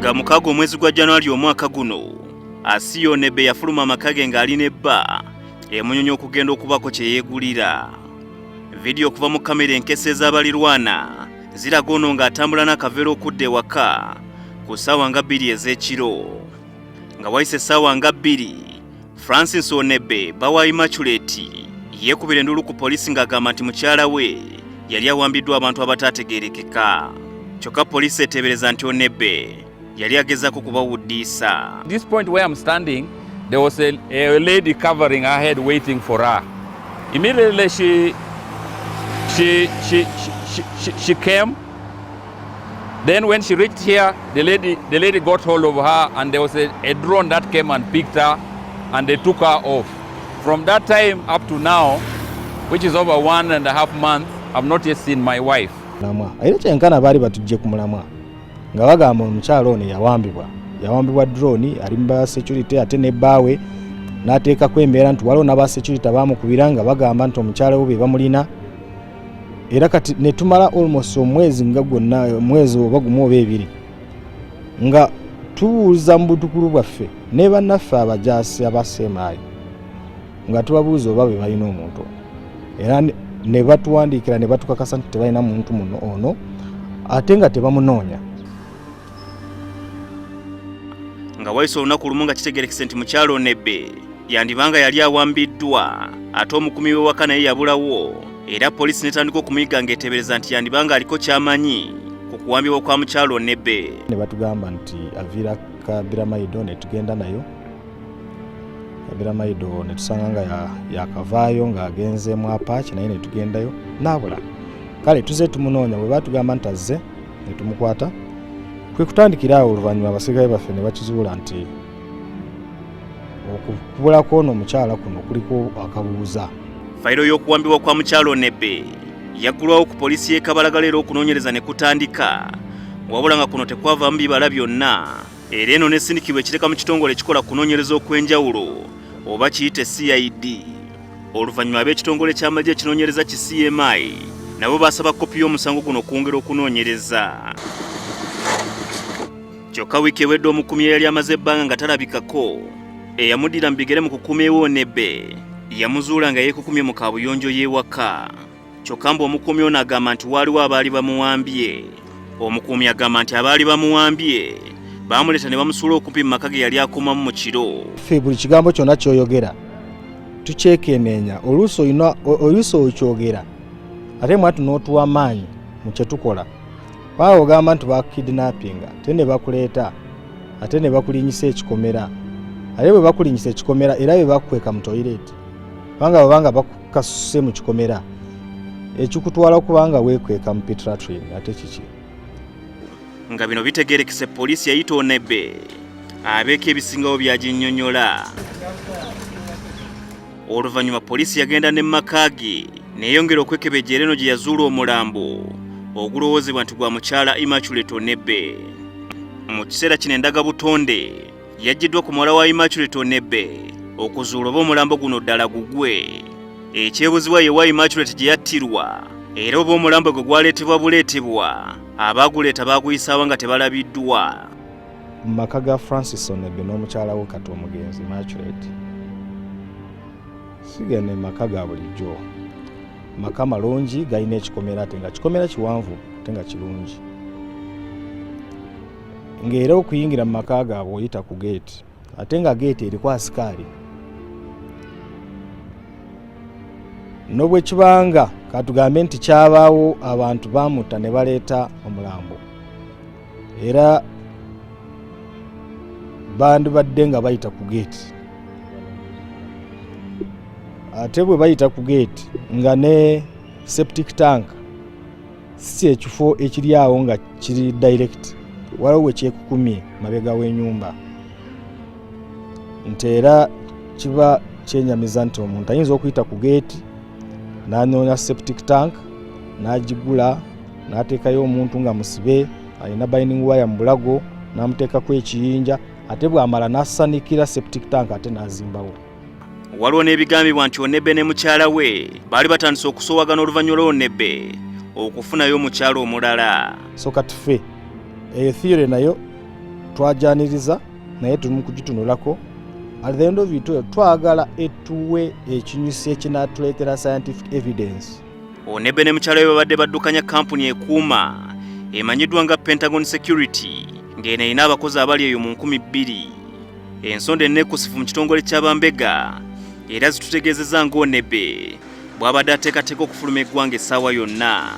Nga mukago omwezi gwa January omwaka guno, Onebe yafuluma amaka ge ng'ali n'ebba Munyonyo okugenda okubako kye yeegulira. Vidiyo okuva mu kamera enkese ez'abalirwana ziraga ono ng'atambula n'akaveera okudda ewaka ku ssaawa nga 2 ez'ekiro. Nga wayise ssaawa nga 2, Francis Onebe bawa Immaculate yeekubira endulu ku poliisi ng'agamba nti mukyala we yali awambiddwa abantu abataategeerekeka. Kyokka poliisi eteebereza nti Onebe yali agezaako kubawuddiisa. This point where I'm standing, there was a lady covering her head waiting for her. Immediately she came. Then when she reached here, the lady got hold of her, and there was a drone that came and picked her, and they took her off. From that time up to now, which is over 1.5 months, I've not yet seen my wife. Era kyenkana baali batujje ku mulamwa nga bagamba omukyalo ono yawambibwa drone ali mu security ate ne bbaawe n'ateekako embeera nti waliwo n'aba security baamukubira nga bagamba nti omukyalo we bamulina. Era kati ne tumala almost omwezi nga gwonna, omwezi oba gumu oba ebiri nga tubuuza mu butukulu bwaffe ne bannaffe abajaasi abasemaayo nga tubabuuza oba be balina omuntu era ne batuwandiikira ne batukakasa nti tebalina muntu muno ono ate nga tebamunoonya. Nga wayise olunaku lumu nga kitegerekese nti mukyalo Onebe yandibanga yali awambiddwa ate omukumi we waka naye yabulawo, era poliisi netandika okuyiga ng'eteebereza nti yandibanga aliko ky'amanyi ku kuwambibwa kwa mukyalo Onebe. Ne batugamba nti aviira Kabiramayiro ne tugenda nayo. Kabiramayiro ne tusanga nga yakavaayo ng'agenze mu apaaki naye ne tugendayo n'abula. Kale tuze tumunoonya, bwe batugamba nti azze ne tumukwata. Kwe kutandikira awo oluvannyuma abasigaye baffe ne bakizuula nti okubulako ono omukyala kuno kuliko akabuuza. Fayiro y'okuwambibwa kwa mukyalo Onebe yaggulwawo ku poliisi y'e Kabalagala era okunoonyereza ne kutandika, wabula nga kuno tekwavaamu bibala byonna, era eno nesindikibwa ekireka mu kitongole ekikola kunoonyereza okw'enjawulo oba kiyite CID. Oluvannyuma ab'ekitongole ky'amagye ekinoonyereza ki CMI nabo basaba kopi y'omusango guno okwongera okunoonyereza. Kyokka wiiki ewedde omukumi eyali amaze ebbanga nga talabikako eyamuddira mu bigere mu kukuuma Onebe yamuzuula nga yeekukumye mu kaabuyonjo y'ewaka. Kyokka mbu omukuumi ono agamba nti waaliwo abaali bamuwambye. Omukuumi agamba nti abaali bamuwambye baamuleeta ne bamusuula okumpi mu maka ge yali akuumamu mu kiro. Ffe buli kigambo kyonna ky'oyogera tukyekenneenya, oluusi okyogera ate mwatu n'otuwa amaanyi mu kye tukola. Waawe ogamba nti bakukidnappinga ate ne bakuleeta ate ne bakulinyisa ekikomera, ate bwe bakulinyisa ekikomera era bwe bakukweka mu toilet babanga bakukasuse mu kikomera ekikutwala kubanga weekweka mu pit-latrine ate kiki. Nga bino bitegerekese poliisi yayita Onebe abeeko ebisingawo byaginnyonnyola. Oluvannyuma poliisi yagenda ne maka ge neeyongera okwekebejja eno gye yazuula omulambo ogulowoozebwa nti gwa mukyala Immaculate Onebe. Mu kiseera kino endagabutonde yaggiddwa ku muwala wa Immaculate Onebe okuzuula oba omulambo guno ddala gugwe. Ekyebuzibwa ye wa Immaculate gye yattirwa era oba omulambo gwe gwaleetebwa buleetebwa abaaguleeta baaguyisaawo nga tebalabiddwa. Mu maka ga Francis Onebe n'omukyala we kati omugenzi Immaculate sigende maka ga bulijjo, maka malungi galina ekikomera ate nga kikomera kiwanvu ate nga kirungi, ng'era okuyingira mu maka gaabwe oyita ku geeti ate nga geeti eriko asikaali. N'obwe kibanga katugambe nti kyabaawo abantu baamutta ne baleeta omulambo era bandibadde nga bayita ku geeti, ate bwe bayita ku geeti nga ne septic tank si ekifo ekiri awo nga kiri direct, waliwo wekyekukumye mabega w'ennyumba, nti era kiba kyenyamiza nti omuntu ayinza okuyita ku geeti n'anoonya septic tank n'agigula n'ateekayo omuntu nga musibe alina binding wire mu bulago n'amuteekako ekiyinja ate bw'amala n'asanikira septic tank ate n'azimbawo. Waliwo n'ebigambibwa nti Onebe ne mukyala we baali batandise okusoowagana oluvannyuma lwa Onebe okufunayo omukyala omulala. So kati ffe eyo theory nayo twajaniriza naye tuli mu kugitunulako. At the end of it, twagala etuwe ekinyusi ekinatuleetera scientific evidence. Onebe ne mukyala we babadde baddukanya kampuni ekuuma emanyiddwa nga Pentagon Security ng'eno erina abakozi abali eyo mu 2000. Ensonda ennekusifu mu kitongole ky'abambega era zitutegeezezza ng'Onebe bw'abadde ateekateeka okufuluma eggwanga essaawa yonna.